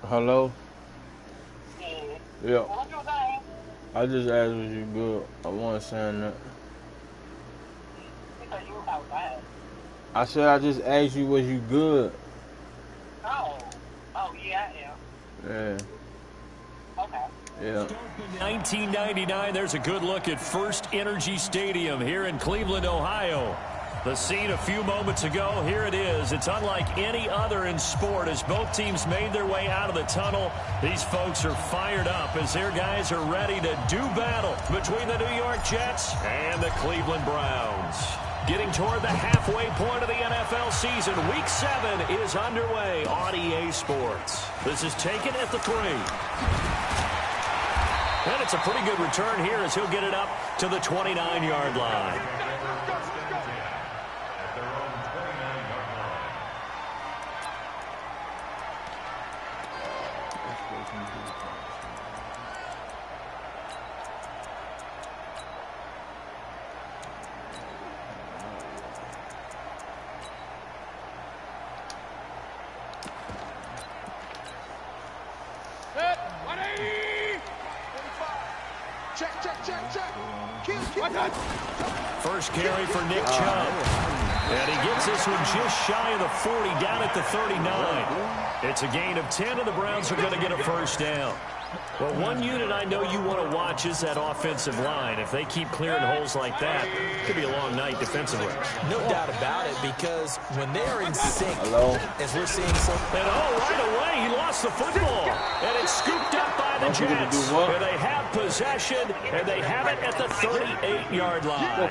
Hello? Yeah. Yeah. What you saying? I just asked was you good. I wasn't saying that. Because you outside. I said I just asked you was you good. Oh. Oh, yeah, I am. Yeah. Okay. Yeah. 1999, there's a good look at First Energy Stadium here in Cleveland, Ohio. The scene a few moments ago, here it is. It's unlike any other in sport as both teams made their way out of the tunnel. These folks are fired up as their guys are ready to do battle between the New York Jets and the Cleveland Browns. Getting toward the halfway point of the NFL season, Week 7 is underway on EA Sports. This is taken at the 3. And it's a pretty good return here as he'll get it up to the 29-yard line. First carry for Nick Chubb. And he gets this one just shy of the 40, down at the 39. It's a gain of 10, and the Browns are going to get a first down. Well, one unit I know you want to watch is that offensive line. If they keep clearing holes like that, it could be a long night defensively. No doubt about it, because when they are in sync, as we're seeing some... And right away, he lost the football. And it's scooped up by the Jets. And they have possession, and they have it at the 38-yard line.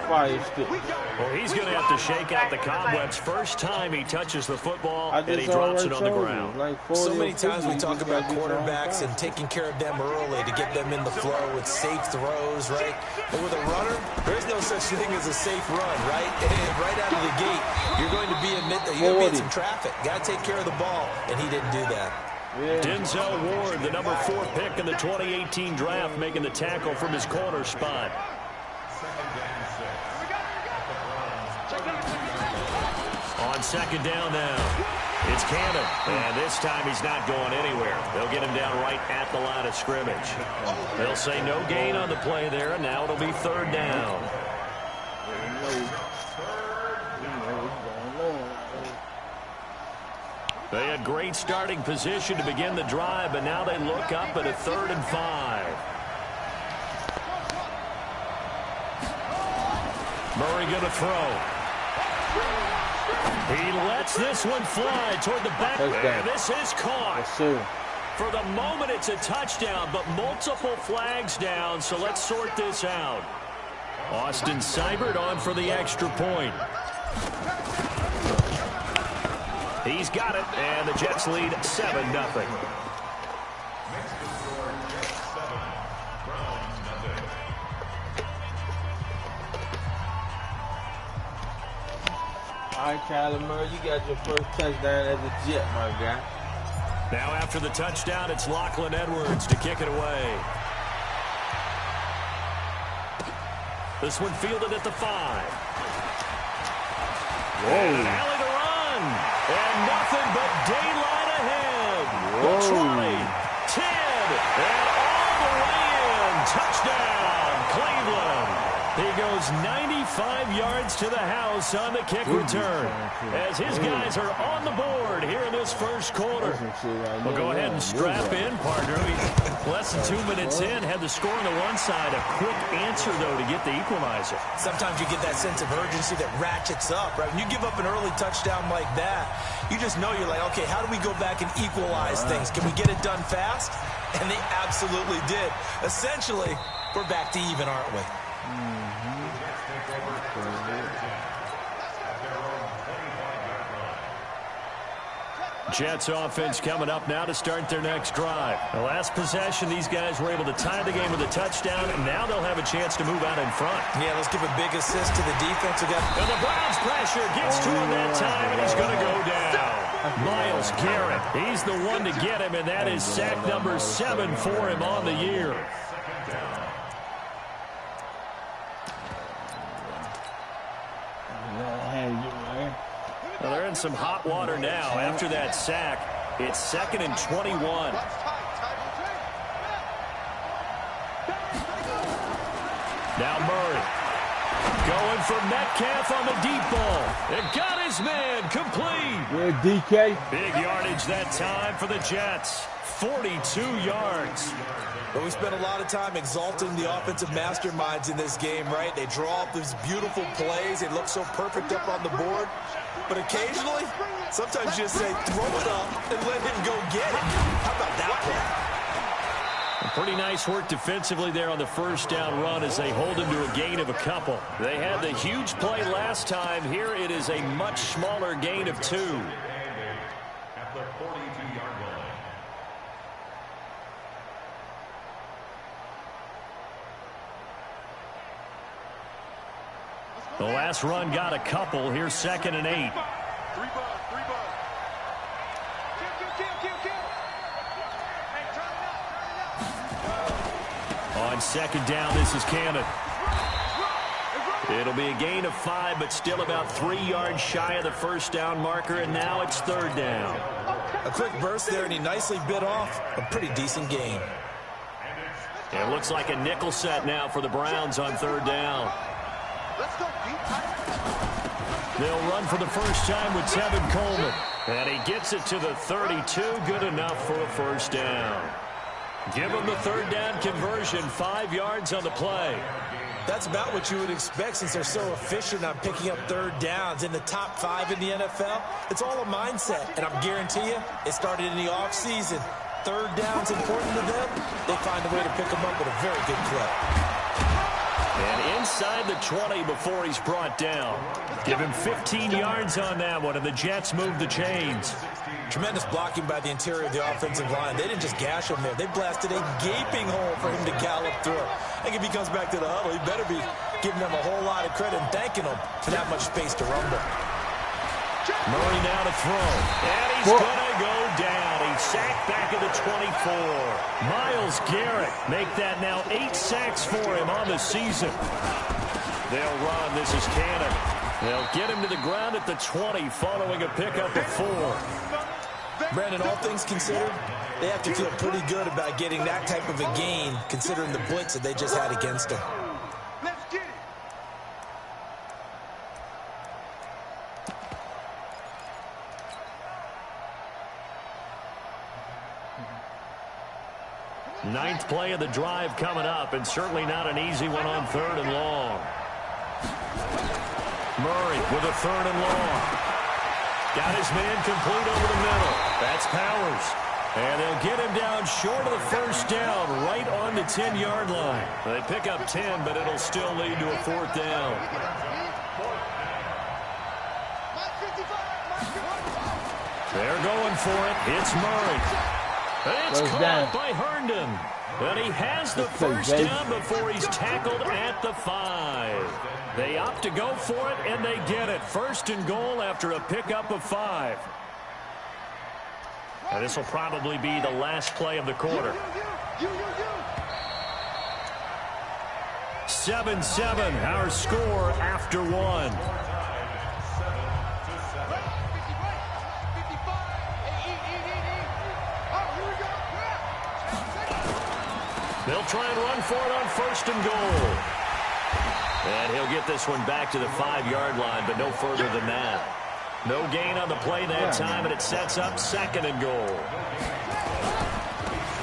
Well, he's going to have to shake out the cobwebs first time he touches the football, and he drops it on the ground. So many times we talk about quarterbacks and taking care of them early to get them in the flow with safe throws, right? But with a runner, there's no such thing as a safe run, right? And right out of the gate, you're going to be in some traffic. Got to take care of the ball, and he didn't do that. Yeah. Denzel Ward, the number 4 pick in the 2018 draft, making the tackle from his corner spot. On second down now, it's Cannon, and this time he's not going anywhere. They'll get him down right at the line of scrimmage. They'll say no gain on the play there, and now it'll be third down. They had great starting position to begin the drive, but now they look up at a 3rd and 5. Murray going to throw. He lets this one fly toward the back. And this is caught. For the moment, it's a touchdown, but multiple flags down, so let's sort this out. Austin Seibert on for the extra point. He's got it, and the Jets lead 7-0. All right, Kyler Murray, you got your first touchdown as a Jet, my guy. Now after the touchdown, it's Lachlan Edwards to kick it away. This one fielded at the 5. Whoa. And an alley to run. And nothing but daylight ahead. Whoa. 20, 10, and all the way in. Touchdown, Cleveland. He goes 95 yards to the house on the kick return as his guys are on the board here in this first quarter. Well, go ahead and strap in, partner. Less than 2 minutes in, had the score on the one side. A quick answer, though, to get the equalizer. Sometimes you get that sense of urgency that ratchets up, right? When you give up an early touchdown like that, you just know you're like, okay, how do we go back and equalize things? Can we get it done fast? And they absolutely did. Essentially, we're back to even, aren't we? Jets offense coming up now to start their next drive. The last possession, these guys were able to tie the game with a touchdown, and now they'll have a chance to move out in front. Yeah, let's give a big assist to the defensive guy. And the Browns pressure gets to him that time, and he's going to go down. Myles Garrett, he's the one to get him, and that is sack number 7 for him on the year. Well, they're in some hot water now after that sack. It's 2nd and 21. Now Murray. Going for Metcalf on the deep ball. It got his man complete. Good DK. Big yardage that time for the Jets. 42 yards. But we spent a lot of time exalting the offensive masterminds in this game, right? They draw up these beautiful plays. They look so perfect up on the board. But occasionally, sometimes you just say, throw it up and let him go get it. How about that play? Pretty nice work defensively there on the first down run as they hold him to a gain of a couple. They had the huge play last time. Here it is a much smaller gain of 2. At the 42-yard line. The last run got a couple. Here's 2nd and 8. On 2nd down, this is Cannon. It'll be a gain of 5, but still about 3 yards shy of the first down marker, and now it's 3rd down. A quick burst there, and he nicely bit off a pretty decent gain. It looks like a nickel set now for the Browns on 3rd down. They'll run for the first time with Tevin Coleman. And he gets it to the 32. Good enough for a first down. Give him the 3rd down conversion. 5 yards on the play. That's about what you would expect since they're so efficient on picking up 3rd downs. In the top 5 in the NFL, it's all a mindset. And I guarantee you, it started in the offseason. 3rd down's important to them. They find a way to pick them up with a very good clip. And inside the 20 before he's brought down. Give him 15 yards on that one, and the Jets move the chains. Tremendous blocking by the interior of the offensive line. They didn't just gash him there. They blasted a gaping hole for him to gallop through. I think if he comes back to the huddle, he better be giving them a whole lot of credit and thanking them for that much space to rumble. Murray now to throw. And he's going to go down. He's sacked back at the 24. Myles Garrett make that now 8 sacks for him on the season. They'll run. This is Cannon. They'll get him to the ground at the 20 following a pickup of 4. Brandon, all things considered, they have to feel pretty good about getting that type of a gain considering the blitz that they just had against them. Let's get it. Ninth play of the drive coming up, and certainly not an easy one on 3rd and long. Murray with a 3rd and long. Got his man complete over the middle. That's Powers. And they'll get him down short of the first down, right on the 10-yard line. They pick up 10, but it'll still lead to a 4th down. They're going for it. It's Murray. It's caught by Herndon. And he has the first down before he's tackled at the 5. They opt to go for it, and they get it. 1st and goal after a pickup of 5. And this will probably be the last play of the quarter. 7-7, our score after 1. They'll try and run for it on 1st and goal. And he'll get this one back to the 5-yard line, but no further than that. No gain on the play that time, and it sets up 2nd and goal.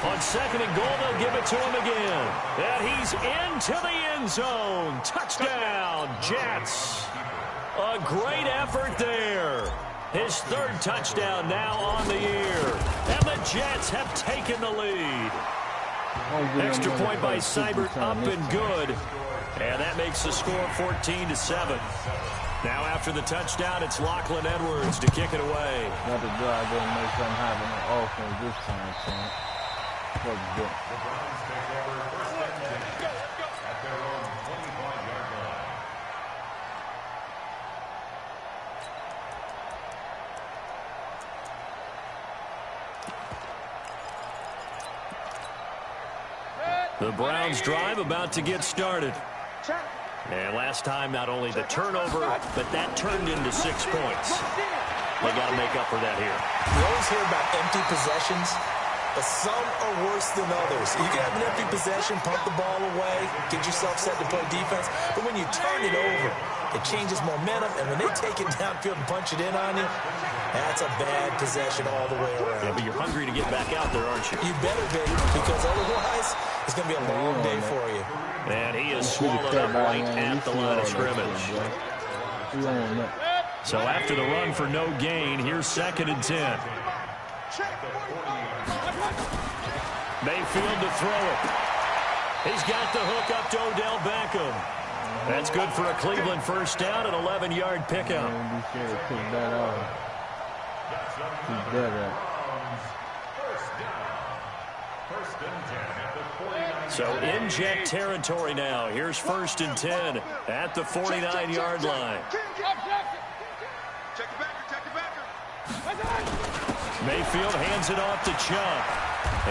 On 2nd and goal, they'll give it to him again. And he's into the end zone. Touchdown, Jets. A great effort there. His 3rd touchdown now on the year. And the Jets have taken the lead. Extra point by Seibert up and good. And that makes the score 14-7. Now after the touchdown, it's Lachlan Edwards to kick it away. Got to drive in and make something happen on offense this time, son. What's good? At their own 25-yard line. The Browns drive about to get started. And last time, not only the turnover, but that turned into 6 points. They got to make up for that here. You always hear about empty possessions, but some are worse than others. You can have an empty possession, pump the ball away, get yourself set to play defense, but when you turn it over, it changes momentum, and when they take it downfield and punch it in on you, that's a bad possession all the way around. Yeah, but you're hungry to get back out there, aren't you? You better be, because otherwise it's going to be a long day for you. And he is swallowed up right at the line of scrimmage. So after the run for no gain, here's 2nd and 10. Mayfield to throw it. He's got the hook up to Odell Beckham. That's good for a Cleveland first down, an 11-yard pickup. So in Jet territory now. Here's 1st and 10 at the 49-yard line. Mayfield hands it off to Chubb.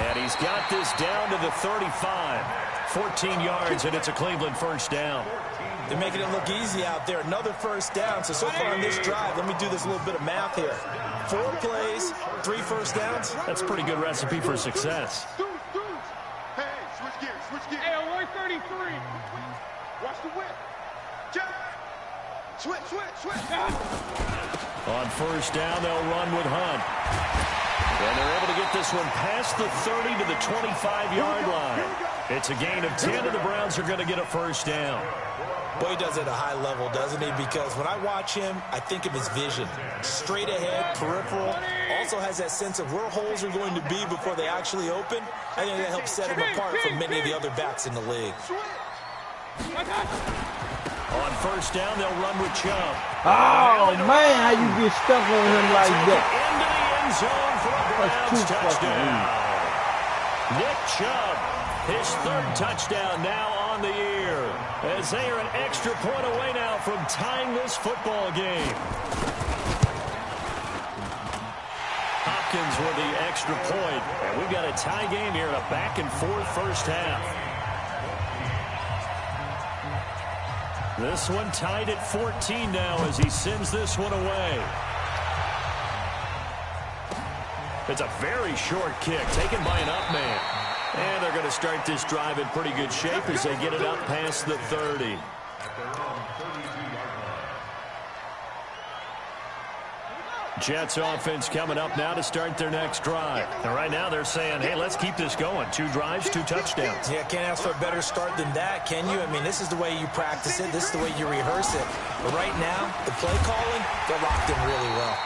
And he's got this down to the 35. 14 yards, and it's a Cleveland first down. They're making it look easy out there. Another first down. So far on this drive, let me do this little bit of math here. 4 plays, 3 first downs. That's a pretty good recipe for success. Hey, switch gears. Hey, on 133. Watch the whip. Switch. On first down, they'll run with Hunt. And they're able to get this one past the 30 to the 25-yard line. It's a gain of 10, and the Browns are going to get a first down. Boy, he does it at a high level, doesn't he? Because when I watch him, I think of his vision. Straight ahead, peripheral. Also has that sense of where holes are going to be before they actually open. I think that helps set him apart from many of the other backs in the league. On first down, they'll run with Chubb. Oh, man, how you get stuck on him like that? Into the end zone for a Browns touchdown. Nick Chubb, his 3rd touchdown now on the year, as they are an extra point away now from tying this football game. Hopkins with the extra point, and we've got a tie game here in a back-and-forth first half. This one tied at 14 now as he sends this one away. It's a very short kick taken by an up man. And they're going to start this drive in pretty good shape as they get it up past the 30. Jets offense coming up now to start their next drive. And right now they're saying, hey, let's keep this going. 2 drives, 2 touchdowns. Yeah, can't ask for a better start than that, can you? I mean, this is the way you practice it. This is the way you rehearse it. But right now, the play calling, they're locked in really well.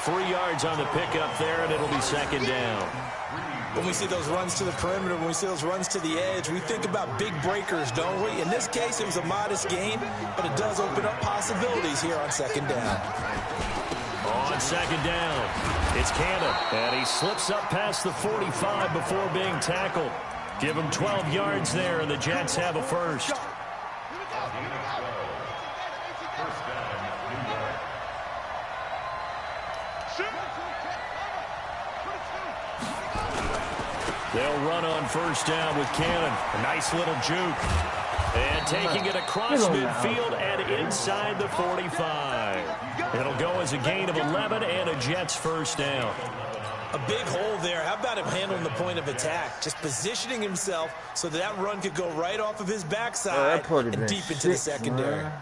3 yards on the pickup there, and it'll be 2nd down. When we see those runs to the perimeter, when we see those runs to the edge, we think about big breakers, don't we? In this case, it was a modest gain, but it does open up possibilities here on 2nd down. On 2nd down, it's Cannon, and he slips up past the 45 before being tackled. Give him 12 yards there, and the Jets have a first. They'll run on first down with Cannon. A nice little juke. And taking it across midfield and inside the 45. It'll go as a gain of 11 and a Jets first down. A big hole there. How about him handling the point of attack? Just positioning himself so that run could go right off of his backside and deep into the secondary. Man.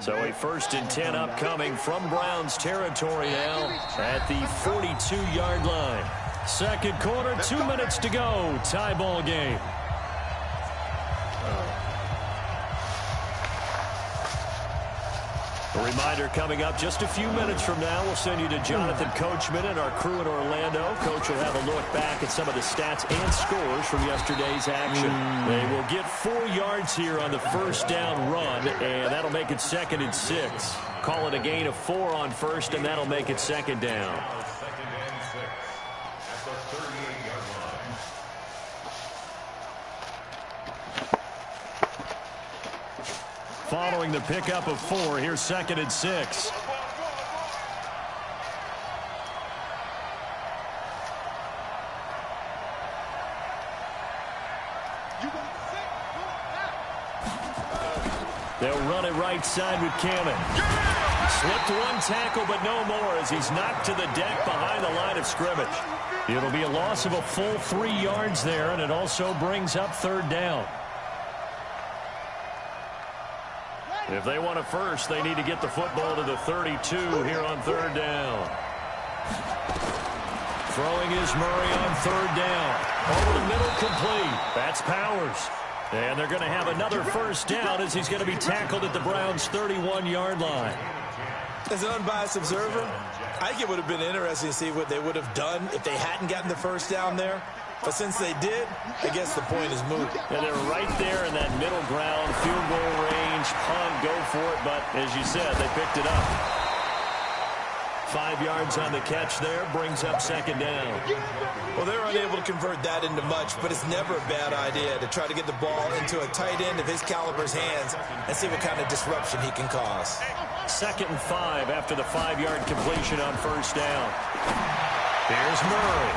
So a 1st and 10 upcoming from Browns territory now at the 42-yard line. 2nd quarter, 2 minutes to go. Tie ball game. A reminder coming up just a few minutes from now. We'll send you to Jonathan Coachman and our crew in Orlando. Coach will have a look back at some of the stats and scores from yesterday's action. They will get 4 yards here on the first down run, and that'll make it 2nd and 6. Call it a gain of 4 on first, and that'll make it 2nd down. Following the pickup of 4, here's 2nd and 6. They'll run it right side with Cannon. Slipped one tackle, but no more as he's knocked to the deck behind the line of scrimmage. It'll be a loss of a full 3 yards there, and it also brings up 3rd down. If they want a first, they need to get the football to the 32 here on 3rd down. Throwing is Murray on 3rd down. Over the middle, complete. That's Powers. And they're going to have another first down as he's going to be tackled at the Browns' 31-yard line. As an unbiased observer, I think it would have been interesting to see what they would have done if they hadn't gotten the first down there. But since they did, I guess the point is moot. And they're right there in that middle ground, field goal range, punt, go for it. But as you said, they picked it up. 5 yards on the catch there, brings up 2nd down. Well, they're unable to convert that into much, but it's never a bad idea to try to get the ball into a tight end of his caliber's hands and see what kind of disruption he can cause. 2nd and 5 after the 5-yard completion on first down. Here's Murray.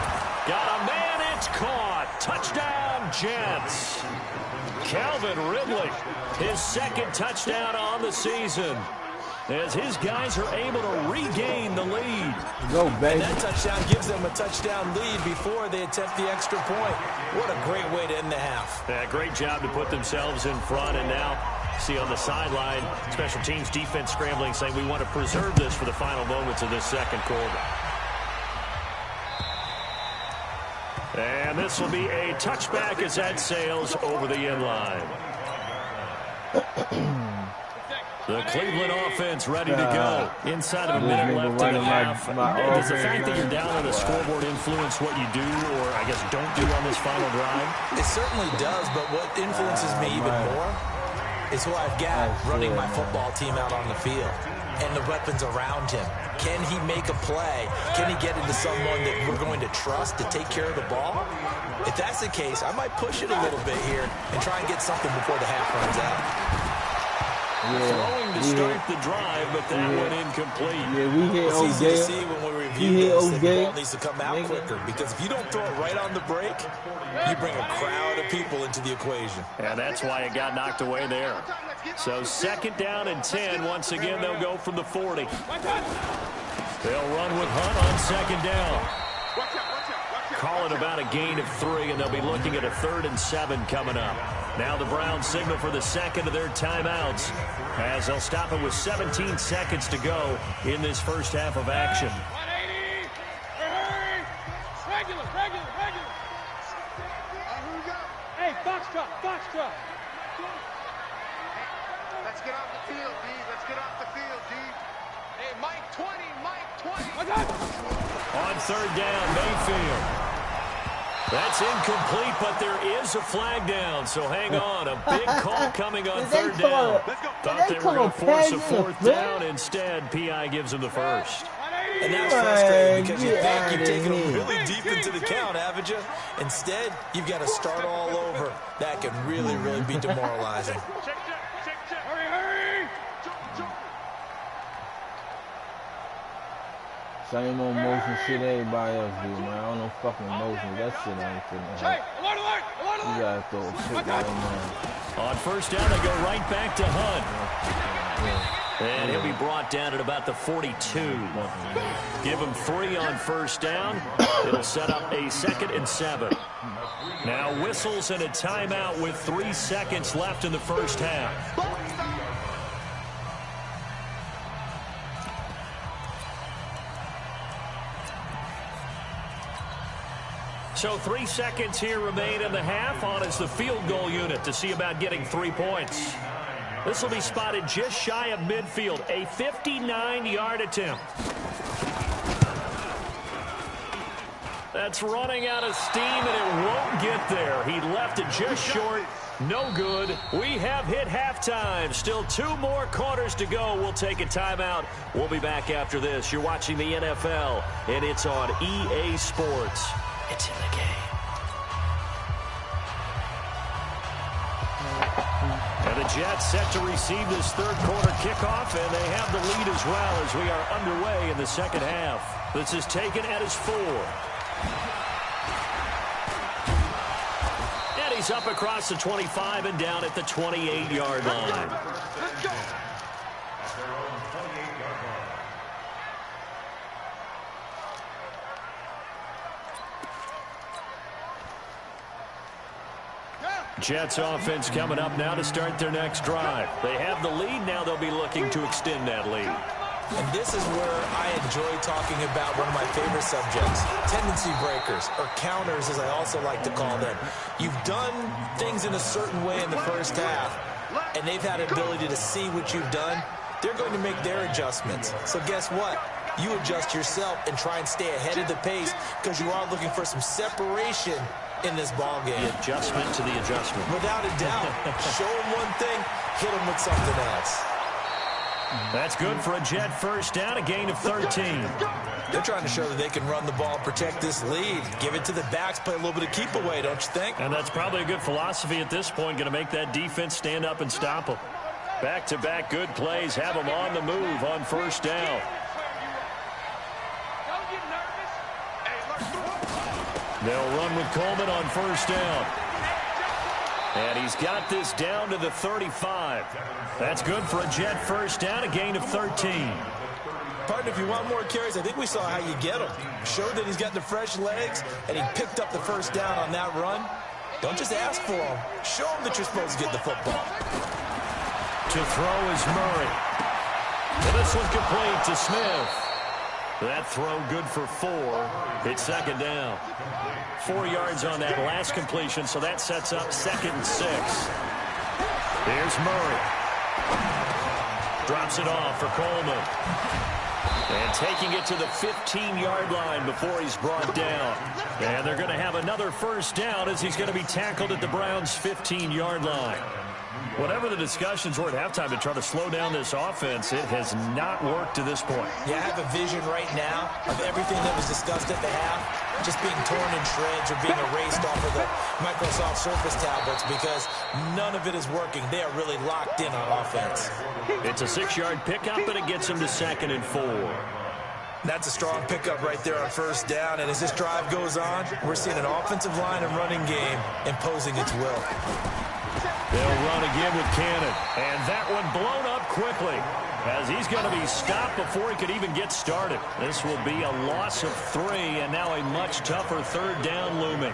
Got a man, it's caught. Touchdown, Jets. Calvin Ridley, his 2nd touchdown on the season, as his guys are able to regain the lead. Go, baby. And that touchdown gives them a touchdown lead before they attempt the extra point. What a great way to end the half. Yeah, great job to put themselves in front, and now see on the sideline, special teams defense scrambling, saying we want to preserve this for the final moments of this 2nd quarter. And this will be a touchback as that sails over the end line. The Cleveland offense ready to go. Inside of a minute left in the half. Does the fact that you're down on the scoreboard influence what you do, or I guess don't do on this final drive? It certainly does, but what influences me even more is who I've got running my football team out on the field and the weapons around him. Can he make a play? Can he get into someone that we're going to trust to take care of the ball? If that's the case, I might push it a little bit here and try and get something before the half runs out. Throwing to start the drive, but that one incomplete. Yeah, we hit It's easy to see when we review this that the ball needs to come out quicker, because if you don't throw it right on the break, you bring a crowd of people into the equation. And that's why it got knocked away there. So 2nd down and 10. Once again, they'll go from the 40. They'll run with Hunt on 2nd down. Call it about a gain of 3, and they'll be looking at a 3rd and 7 coming up. Now the Browns signal for the 2nd of their timeouts, as they'll stop it with 17 seconds to go in this first half of action. 180. Regular. Hey, box truck. Let's get off the field, D. Let's get off the field, D. Hey, Mike 20. On 3rd down, Mayfield. That's incomplete, but there is a flag down, so hang on. A big call coming on 3rd down. Thought they were going to force a 4th down. Instead, P.I. gives them the first. And that's frustrating because you think you've taken them really deep into the count, haven't you? Instead, you've got to start all over. That can really, really be demoralizing. Hurry. Same old motion shit everybody else do, man. I don't know fucking motion. That shit ain't finna happen. You gotta throw a shit right in there. On 1st down, they go right back to Hunt. And he'll be brought down at about the 42. Give him 3 on 1st down. It'll set up a 2nd and 7. Now whistles and a timeout with 3 seconds left in the first half. So 3 seconds here remain in the half. On is the field goal unit to see about getting 3 points. This will be spotted just shy of midfield. A 59-yard attempt. That's running out of steam, and it won't get there. He left it just short. No good. We have hit halftime. Still 2 more quarters to go. We'll take a timeout. We'll be back after this. You're watching the NFL, and it's on EA Sports. It's in the game. And the Jets set to receive this 3rd quarter kickoff, and they have the lead as well as we are underway in the 2nd half. This is taken at his 4. And he's up across the 25 and down at the 28-yard line. Let's go. Jets offense coming up now to start their next drive. They have the lead. Now they'll be looking to extend that lead. And this is where I enjoy talking about one of my favorite subjects, tendency breakers, or counters as I also like to call them. You've done things in a certain way in the first half, and they've had an ability to see what you've done. They're going to make their adjustments. So guess what? You adjust yourself and try and stay ahead of the pace because you are looking for some separation in this ball game. The adjustment to the adjustment. Without a doubt. Show them one thing, hit them with something else. That's good for a Jet first down, a gain of 13. They're trying to show that they can run the ball, protect this lead. Give it to the backs, play a little bit of keep away, don't you think? And that's probably a good philosophy at this point, going to make that defense stand up and stop them. Back-to-back good plays, have them on the move on first down. They'll run with Coleman on first down. And he's got this down to the 35. That's good for a Jet first down, a gain of 13. Partner, if you want more carries, I think we saw how you get them. Showed that he's got the fresh legs, and he picked up the first down on that run. Don't just ask for them. Show them that you're supposed to get the football. To throw is Murray. And this one complete to Smith. That throw good for 4. It's second down. 4 yards on that last completion, so that sets up 2nd and 6. Here's Murray. Drops it off for Coleman. And taking it to the 15-yard line before he's brought down. And they're going to have another first down as he's going to be tackled at the Browns' 15-yard line. Whatever the discussions were at halftime to try to slow down this offense, it has not worked to this point. Yeah, I have a vision right now of everything that was discussed at the half just being torn in shreds or being erased off of the Microsoft Surface tablets because none of it is working. They are really locked in on offense. It's a 6-yard pickup, and it gets him to 2nd and 4. That's a strong pickup right there on first down, and as this drive goes on, we're seeing an offensive line and running game imposing its will. They'll run again with Cannon, and that one blown up quickly as he's going to be stopped before he could even get started. This will be a loss of 3, and now a much tougher 3rd down looming.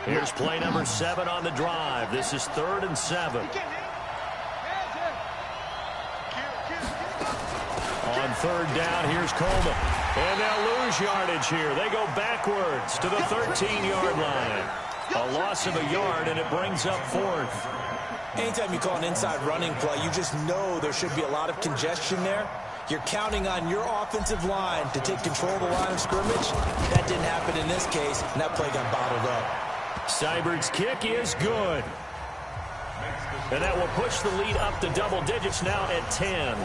Here's play number 7 on the drive. This is 3rd and 7. On 3rd down, here's Coleman. And they'll lose yardage here. They go backwards to the 13-yard line. A loss of a yard, and it brings up 4th. Anytime you call an inside running play, you just know there should be a lot of congestion there. You're counting on your offensive line to take control of the line of scrimmage. That didn't happen in this case, and that play got bottled up. Seibert's kick is good. And that will push the lead up to double digits now at 10.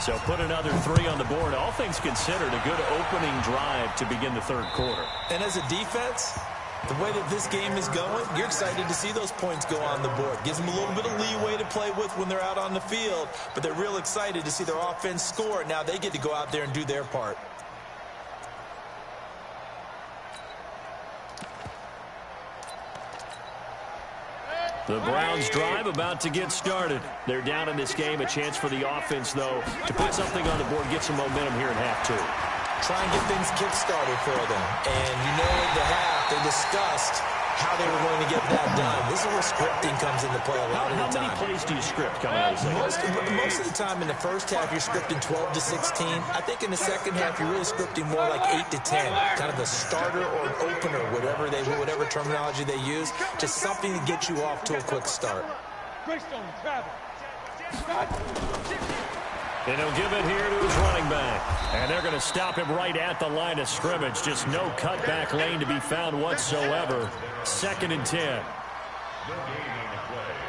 So put another 3 on the board. All things considered, a good opening drive to begin the 3rd quarter. And as a defense, the way that this game is going, you're excited to see those points go on the board. Gives them a little bit of leeway to play with when they're out on the field, but they're real excited to see their offense score. Now they get to go out there and do their part. The Browns drive about to get started. They're down in this game. A chance for the offense, though, to put something on the board, get some momentum here in half 2. Try and get things kick-started for them. And you know at the half, they discussed how they were going to get that done. This is where scripting comes into play a lot of the time. How many plays do you script coming out of this thing? Most of the time in the first half, you're scripting 12 to 16. I think in the second half, you're really scripting more like 8 to 10. Kind of a starter or an opener, whatever terminology they use. Just something to get you off to a quick start. And he'll give it here to his running back. And they're going to stop him right at the line of scrimmage. Just no cutback lane to be found whatsoever. 2nd and 10.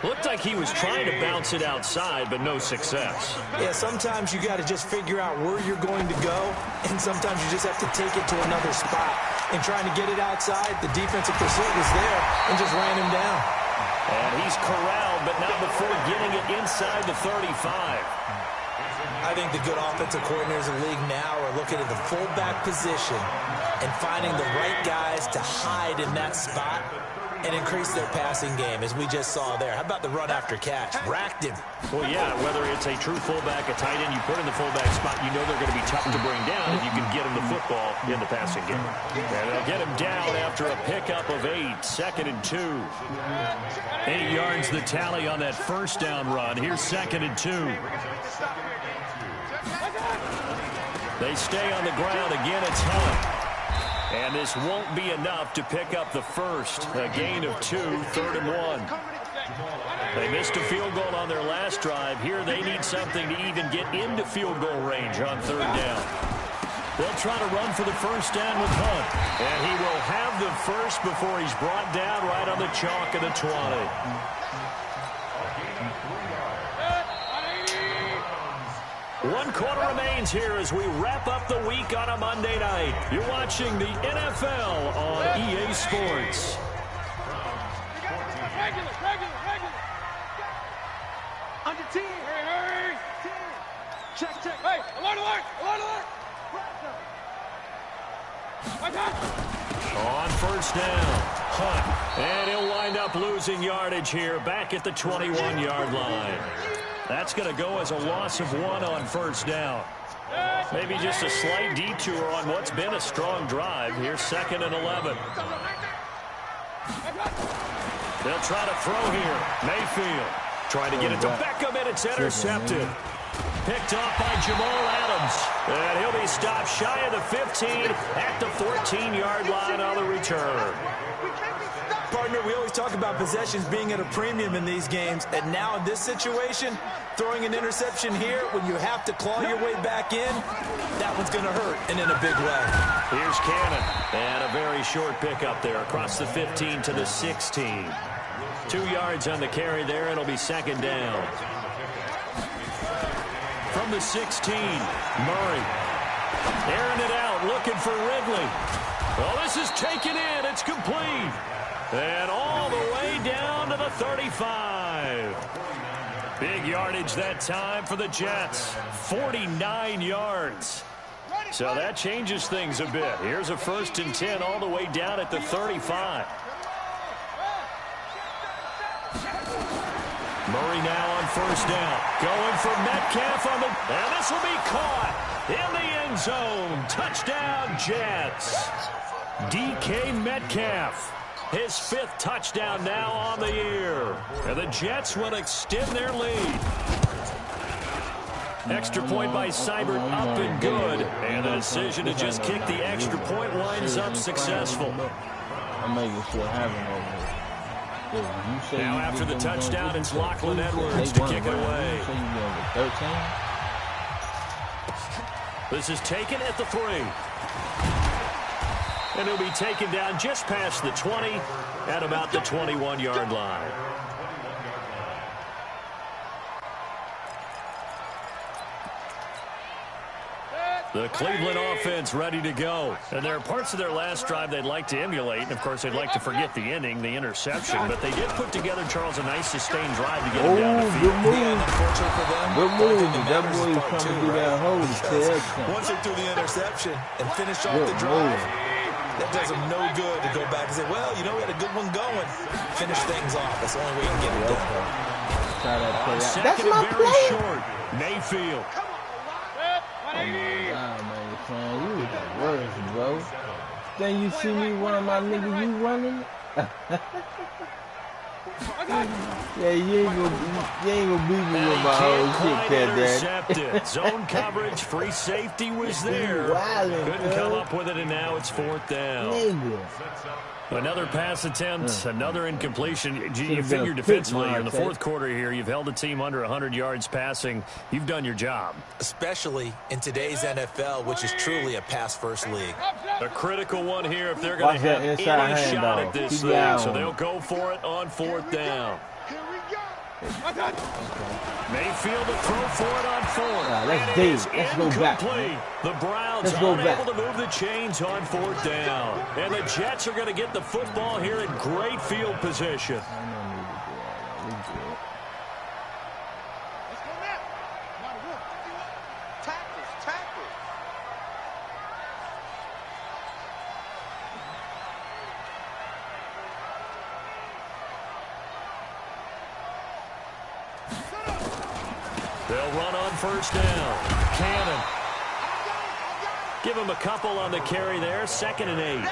Looked like he was trying to bounce it outside, but no success. Yeah, sometimes you got to just figure out where you're going to go, and sometimes you just have to take it to another spot. And trying to get it outside, the defensive pursuit was there and just ran him down. And he's corralled, but not before getting it inside the 35. I think the good offensive coordinators in the league now are looking at the fullback position and finding the right guys to hide in that spot and increase their passing game, as we just saw there. How about the run after catch? Racked him. Well, yeah, whether it's a true fullback, a tight end you put in the fullback spot, you know they're going to be tough to bring down if you can get him the football in the passing game. And they'll get him down after a pickup of 8, 2nd and 2. 8 yards the tally on that first down run. Here's 2nd and 2. They stay on the ground. Again, it's Hunt. And this won't be enough to pick up the first. A gain of 2, 3rd and 1. They missed a field goal on their last drive. Here they need something to even get into field goal range on 3rd down. They'll try to run for the first down with Hunt. And he will have the first before he's brought down right on the chalk of the 20. One quarter remains here as we wrap up the week on a Monday night. You're watching the NFL on EA Sports. Regular. Under 10. Hurry. Check. Hey, alert. On first down, Hunt. And he'll wind up losing yardage here back at the 21-yard line. That's going to go as a loss of 1 on first down. Maybe just a slight detour on what's been a strong drive. Here's 2nd and 11. They'll try to throw here. Mayfield trying to get it to Beckham, and it's intercepted. Picked off by Jamal Adams. And he'll be stopped shy of the 15 at the 14-yard line on the return. Partner, we always talk about possessions being at a premium in these games, and now in this situation, throwing an interception here when you have to claw your way back in, that one's going to hurt, and in a big way. Here's Cannon, and a very short pickup there across the 15 to the 16. 2 yards on the carry there. It'll be 2nd down. From the 16, Murray. Airing it out, looking for Ridley. Well, this is taken in. It's complete. And all the way down to the 35. Big yardage that time for the Jets. 49 yards. So that changes things a bit. Here's a 1st and 10 all the way down at the 35. Murray now on first down. Going for Metcalf on the... And this will be caught in the end zone. Touchdown, Jets. DK Metcalf. His 5th touchdown now on the year. And the Jets will extend their lead. Extra point by Seibert up and good. And the decision to just kick the extra point winds up successful. I'm making sure having over here. Now after the touchdown, it's Lachlan Edwards to kick it away. This is taken at the 3. And he'll be taken down just past the 20 at about the 21-yard line. The Cleveland offense ready to go. And there are parts of their last drive they'd like to emulate. And, of course, they'd like to forget the ending, the interception. But they did put together, Charles, a nice sustained drive to get him down the field. Good move. That boy was trying to do that hold. Once they threw the interception and finished off the drive, that does them no good to go back and say, well, you know, we had a good one going. Finish things off. That's the only way you can get it done. That's my play. Short. Mayfield. Oh my God, man, son, you was the worst, bro. Then you see me run my nigga, you running? Yeah, you ain't gonna beat me with my old shit, Dad. Zone coverage, free safety was there. Couldn't come up with it, and now it's 4th down. Nigga. Another pass attempt, another incompletion. You figure defensively in the 4th quarter here, you've held a team under 100 yards passing. You've done your job. Especially in today's NFL, which is truly a pass-first league. A critical one here if they're going to have any shot at this thing. So they'll go for it on 4th down. Mayfield to throw for it on 4th. Let's dig. Let's go back. The Browns unable to move the chains on 4th down. And the Jets are going to get the football here in great field position. They'll run on first down. Cannon. Give him a couple on the carry there. 2nd and 8.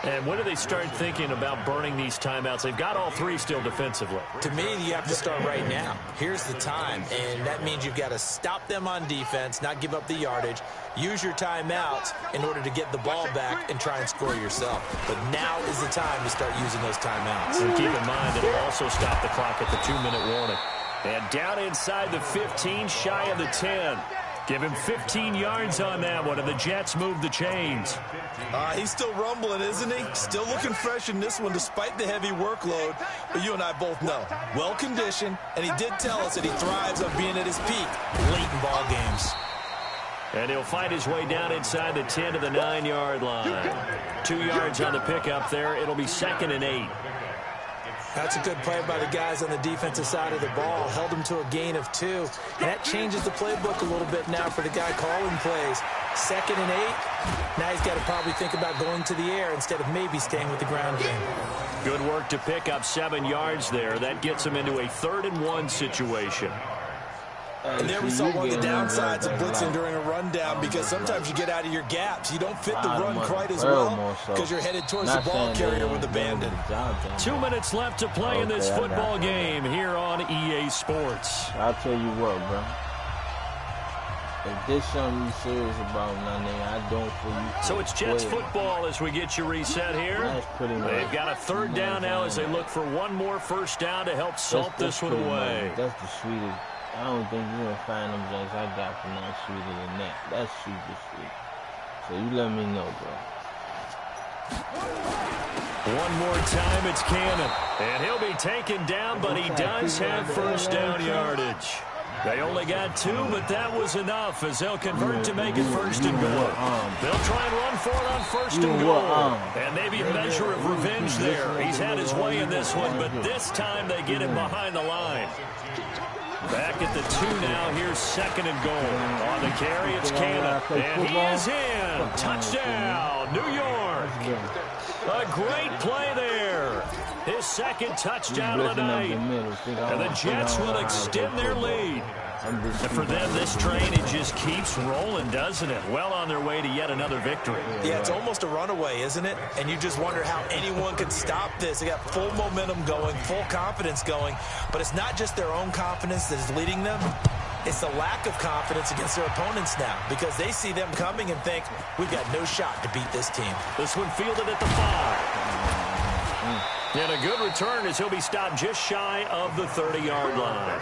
And when do they start thinking about burning these timeouts? They've got all 3 still defensively. To me, you have to start right now. Here's the time, and that means you've got to stop them on defense, not give up the yardage, use your timeouts in order to get the ball back and try and score yourself. But now is the time to start using those timeouts. And keep in mind, it'll also stop the clock at the 2-minute warning. And down inside the 15, shy of the 10. Give him 15 yards on that one, and the Jets move the chains. He's still rumbling, isn't he? Still looking fresh in this one despite the heavy workload. But you and I both know, well-conditioned, and he did tell us that he thrives on being at his peak late in ball games. And he'll find his way down inside the 10 to the 9-yard line. 2 yards on the pickup there. It'll be 2nd and 8. That's a good play by the guys on the defensive side of the ball. Held him to a gain of 2. And that changes the playbook a little bit now for the guy calling plays. 2nd and 8. Now he's got to probably think about going to the air instead of maybe staying with the ground game. Good work to pick up 7 yards there. That gets him into a 3rd and 1 situation. And there we saw one of the downsides of blitzing during a rundown, because sometimes you get out of your gaps. You don't fit the run quite as well because you're headed towards the ball carrier with abandon. 2 minutes left to play in this football game here on EA Sports. I'll tell you what, bro. If there's something you serious about, Nane, I don't for you. So it's Jets football as we get you reset here. That's pretty much. They've got a 3rd down now as they look for one more first down to help salt this one away. That's the sweetest. I don't think you're going to find them joints I got for nothing sweeter than that. That's super sweet. So you let me know, bro. One more time, it's Cannon. And he'll be taken down, but he does have first down yardage. They only got 2, but that was enough as they'll convert to make it 1st and goal. They'll try and run for it on 1st and goal. And maybe a measure of revenge there. He's had his way in this one, but this time they get him behind the line. Back at the 2 now. Here's 2nd and goal. On the carry, it's Cannon. And he is in. Touchdown, New York. A great play there. His 2nd touchdown of the night. And the Jets will extend their lead. And for them, this train, it just keeps rolling, doesn't it? Well on their way to yet another victory. Yeah, it's almost a runaway, isn't it? And you just wonder how anyone could stop this. They got full momentum going, full confidence going. But it's not just their own confidence that is leading them. It's the lack of confidence against their opponents now, because they see them coming and think, we've got no shot to beat this team. This one fielded at the 5. And a good return as he'll be stopped just shy of the 30-yard line.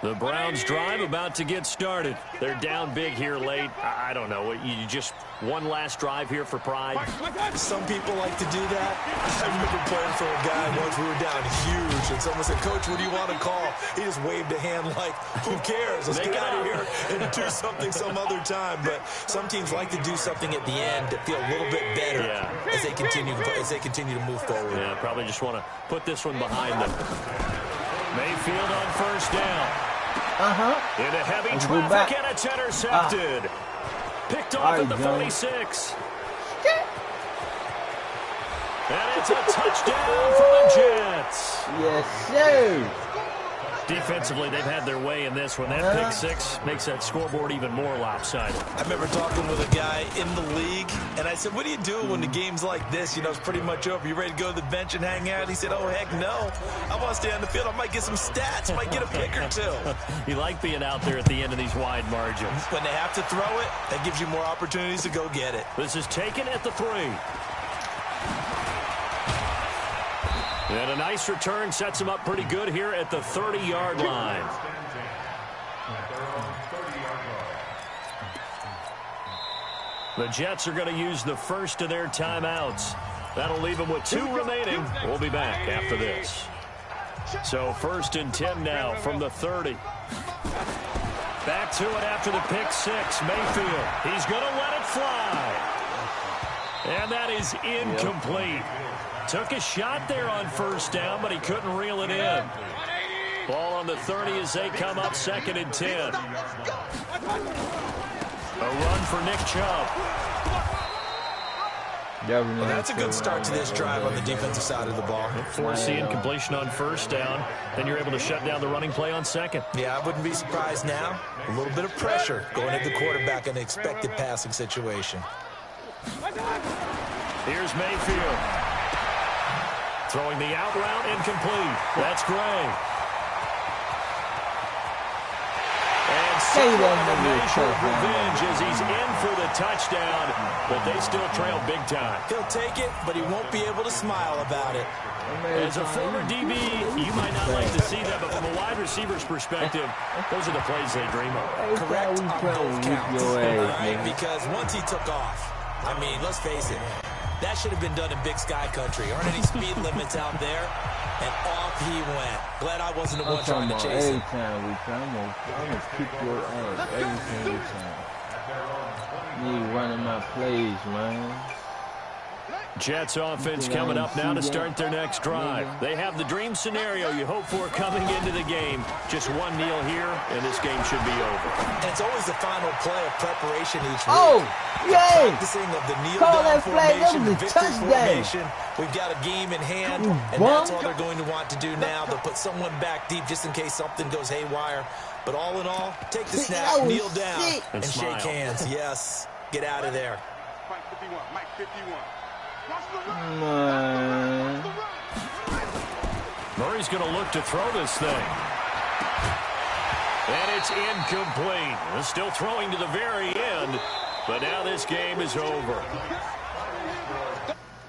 The Browns drive about to get started. They're down big here late. I don't know. You just one last drive here for pride? Some people like to do that. I remember playing for a guy once. We were down huge, and someone said, Coach, what do you want to call? He just waved a hand like, who cares? Let's get out of here and do something some other time. But some teams like to do something at the end to feel a little bit better as they continue to move forward. Yeah, probably just want to put this one behind them. Mayfield on first down. Into heavy traffic, and it's intercepted. Picked off at the 46. And it's a touchdown for the Jets. Yes, sir. Defensively, they've had their way in this one. That pick 6 makes that scoreboard even more lopsided. I remember talking with a guy in the league, and I said, what do you do when the game's like this? You know, it's pretty much over. You ready to go to the bench and hang out? He said, oh, heck no. I want to stay on the field. I might get some stats. I might get a pick or 2. You like being out there at the end of these wide margins. When they have to throw it, that gives you more opportunities to go get it. This is taken at the 3. And a nice return sets him up pretty good here at the 30-yard line. The Jets are going to use the first of their timeouts. That'll leave them with 2 remaining. We'll be back after this. So 1st and 10 now from the 30. Back to it after the pick 6. Mayfield. He's going to let it fly. And that is incomplete. Took a shot there on first down, but he couldn't reel it in. Ball on the 30 as they come up 2nd and 10. A run for Nick Chubb. Well, that's a good start to this drive on the defensive side of the ball. Forcing completion on first down. Then you're able to shut down the running play on second. Yeah, I wouldn't be surprised now. A little bit of pressure going at the quarterback in an expected passing situation. Here's Mayfield. Throwing the out route incomplete. That's Gray. And revenge as he's in for the touchdown, but they still trail big time. He'll take it, but he won't be able to smile about it. As a former DB, you might not like to see that, but from a wide receiver's perspective, those are the plays they dream of. Correct on both counts, right? Because once he took off, I mean, let's face it, that should have been done in Big Sky Country. Aren't any speed limits out there? And off he went. Glad I wasn't the one trying to chase him. Every time we come, I'm gonna kick your ass every single time. You running my plays, man. Jets offense coming up now to start their next drive. They have the dream scenario you hope for coming into the game. Just one kneel here, and this game should be over. And it's always the final play of preparation each week. Oh, yay! Practicing of the kneel Call down that flag. That formation, was the a victory touchdown. formation. We've got a game in hand, and that's all they're going to want to do now. They'll put someone back deep just in case something goes haywire. But all in all, take the snap, kneel down, and shake hands. Yes, get out of there. Mike 51, Mike 51. Murray's going to look to throw this thing. And it's incomplete. Still throwing to the very end, but now this game is over.